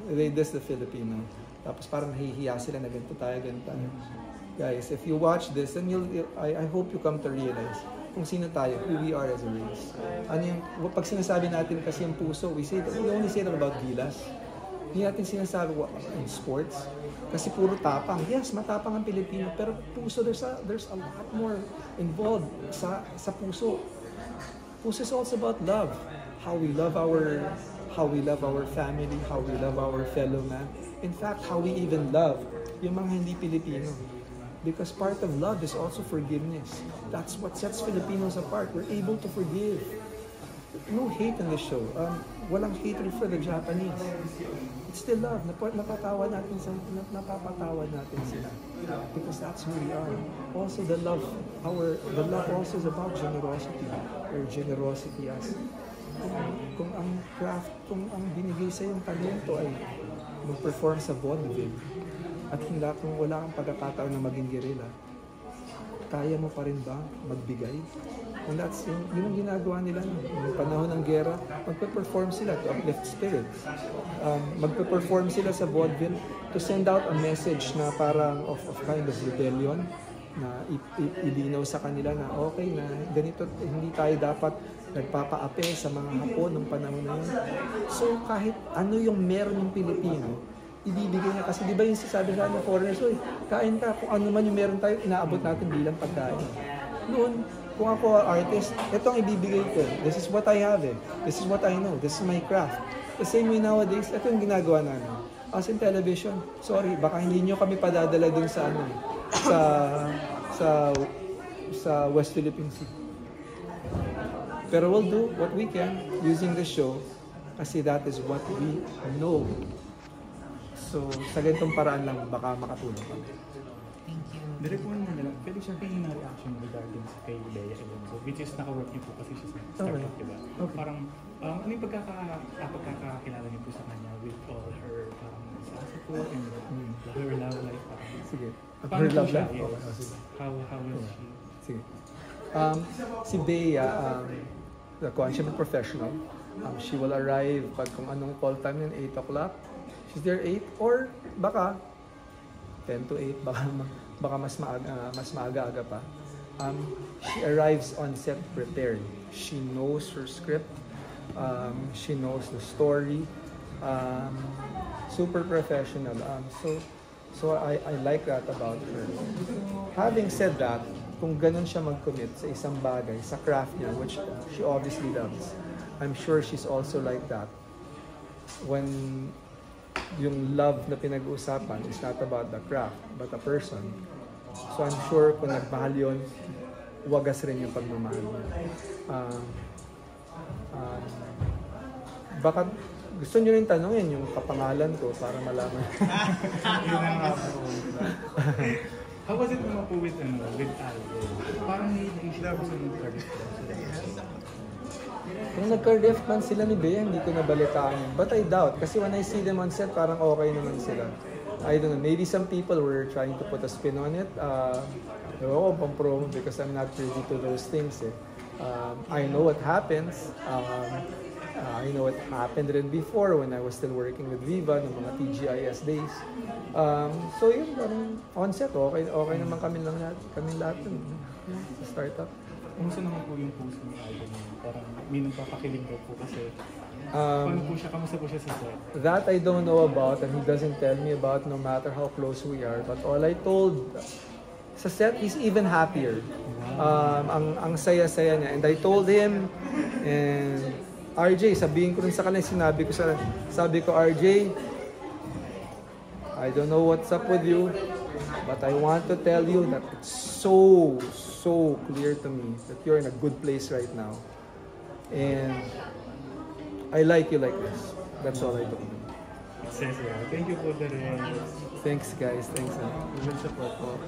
This the Filipino. Tapos parang nahihiya sila na ganito tayo. Guys, if you watch this, then I hope you come to realize kung sino tayo, who we are as a race. Ano yung, pag sinasabi natin kasi yung puso, we only say that about Gilas. Hindi natin sinasabi in sports. Kasi puro tapang. Yes, matapang ang Pilipino. Pero puso, there's a lot more involved sa puso. Puso is also about love. How we love our family, how we love our fellow man. In fact, how we even love yung mga hindi Pilipino. Because part of love is also forgiveness. That's what sets Filipinos apart. We're able to forgive. No hate in the show. Walang hatred for the Japanese. It's still love. Napapatawa natin sila. Because that's who we are. Also the love also is about generosity. Or generosity as kung ang craft, kung ang binigay sa yung talento ay mag-perform sa vaudeville at hindi kung wala kang pagkakataon na maging guerrilla, kaya mo pa rin ba magbigay? And that's yun ang ginagawa nila noong panahon ng gera. Magpe-perform sila to uplift spirits. Magpe-perform sila sa vaudeville to send out a message na parang of kind of rebellion, na ilinaw sa kanila na okay na ganito, hindi tayo dapat nagpapaape sa mga Hapon ng panahon na yun. So kahit ano yung meron yung Pilipino, ibibigay niya. Kasi di ba yung sasabi sa ng foreigners, oy, kain ka, kung ano man yung meron tayo, inaabot natin bilang pagkain. Noon, kung ako artist, ito ang ibibigay ko. This is what I have This is what I know. This is my craft. The same way nowadays, ito yung ginagawa namin. As in television, sorry, baka hindi nyo kami padadala dun sa sa West Philippine Sea. Pero we'll do what we can using the show kasi that is what we know. So, sa ganitong paraan lang, baka makatulong kami. Thank you. Direct one mo na lang, pwede siya kayo na reaction regarding sa kay Bea Alonzo, which is naka-work niyo po kasi siya sa startup, diba? Okay. Parang, ano yung pagkakakilala niyo po sa kanya with all her successful and her love life? Sige. Her love life? Yes. How was she? Sige. Si Bea, the consummate professional, she will arrive pag kung anong call time yun, 8 o'clock. She's there 8 or baka 10 to 8, baka mas maaga-aga pa. She arrives on set prepared. She knows her script. She knows the story. Super professional. So I like that about her. Having said that, kung ganun siya mag-commit sa isang bagay, sa craft niya, which she obviously loves, I'm sure she's also like that. When yung love na pinag-uusapan is not about the craft, but a person. So I'm sure kung nagmahal yun, wagas rin yung pagmamahal niya. Baka gusto nyo rin tanongin yung kapangalan ko para malaman. How was it naman po with Aldo? Parang naisip ako sa mga credit ko. Kung nagka-rift man sila ni Bea, hindi ko nabalitaan. But I doubt, kasi when I see them on set, parang okay naman sila. I don't know, maybe some people were trying to put a spin on it. Ewan ko pang promo because I'm not privy to those things. I know what happens. I know what happened rin before when I was still working with Viva, ng mga TGIS days. So yun, parang on set, okay naman kami lahat sa startup. Kumusta naman po yung puso ni Aldo niya? Parang may nagpapakilig po kasi kamusta po siya sa set? That I don't know about and he doesn't tell me about no matter how close we are. But all I told, sa set, he's even happier. Ang saya-saya niya. And I told him, and RJ, sabihin ko rin sa kanya, sabi ko, RJ, I don't know what's up with you, but I want to tell you that it's so clear to me that you're in a good place right now. And I like you like this. That's all I told him. Thank you for the Thanks guys. Thanks. Good support po.